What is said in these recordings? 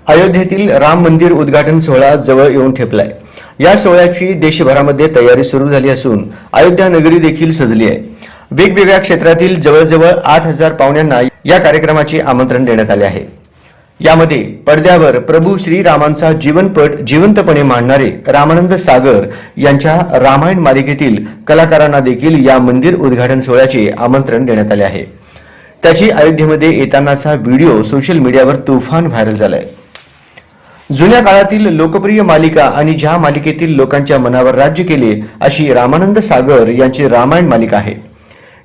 अयोध्येतील राम मंदिर उद्घाटन सोहळा जवळ येऊन ठेपलाय। या सोहळ्याची देशभरामध्ये तयारी सुरू झाली असून अयोध्या नगरी देखील सजली आहे। वेगवेगळ्या क्षेत्रातील जवळजवळ 8000 पाहुण्यांना या कार्यक्रमाचे आमंत्रण देण्यात आले आहे। यामध्ये पडद्यावर प्रभू श्रीरामांचा जीवनपट जिवंतपणे मांडणारे रामानंद सागर यांच्या रामायण मालिकेतील कलाकारांना देखील या मंदिर उद्घाटन सोहळ्याचे आमंत्रण देण्यात आले आहे। त्याची अयोध्येमध्ये येतानाचा व्हिडिओ सोशल मीडियावर तुफान व्हायरल झालाय। जुन्या काळातील लोकप्रिय मालिका आणि ज्या मालिकेतील लोकांच्या मनावर राज्य केले अशी रामानंद सागर यांची रामायण मालिका आहे।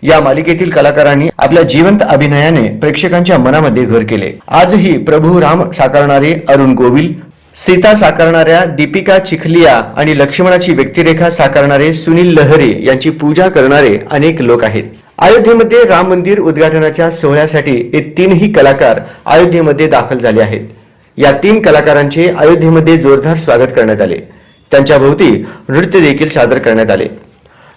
या मालिकेतील कलाकारांनी आपल्या जिवंत अभिनयाने प्रेक्षकांच्या मनामध्ये घर केले। आजही प्रभू राम साकारणारे अरुण गोविल, सीता साकारणाऱ्या दीपिका चिखलिया आणि लक्ष्मणाची व्यक्तिरेखा साकारणारे सुनील लहरी यांची पूजा करणारे अनेक लोक आहेत। अयोध्येमध्ये राम मंदिर उद्घाटनाच्या सोहळ्यासाठी हे तीनही कलाकार अयोध्येमध्ये दाखल झाले आहेत। या 3 कलाकारांचे अयोध्येमध्ये जोरदार स्वागत करण्यात आले। त्यांच्या भोवती नृत्य देखील सादर करण्यात आले।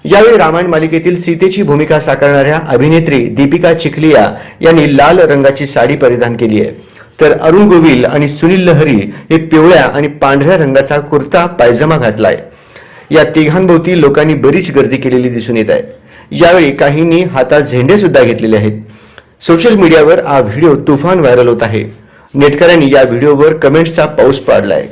यावेळी रामायण मालिकेतील सीतेची भूमिका साकारणाऱ्या अभिनेत्री दीपिका चिखलिया यांनी लाल रंगाची साडी परिधान केली आहे, तर अरुण गोविल आणि सुनील लहरी हे पिवळ्या आणि पांढऱ्या रंगाचा कुर्ता पायजमा घातलाय। या तिघांभोवती लोकांनी बरीच गर्दी केलेली दिसून येत आहे। यावेळी काहींनी हातात झेंडे सुद्धा घेतलेले आहेत। सोशल मीडियावर हा व्हिडिओ तुफान व्हायरल होत आहे। नेटकऱ्यांनी या व्हिडिओवर कमेंट्सचा पाऊस पाडलाय।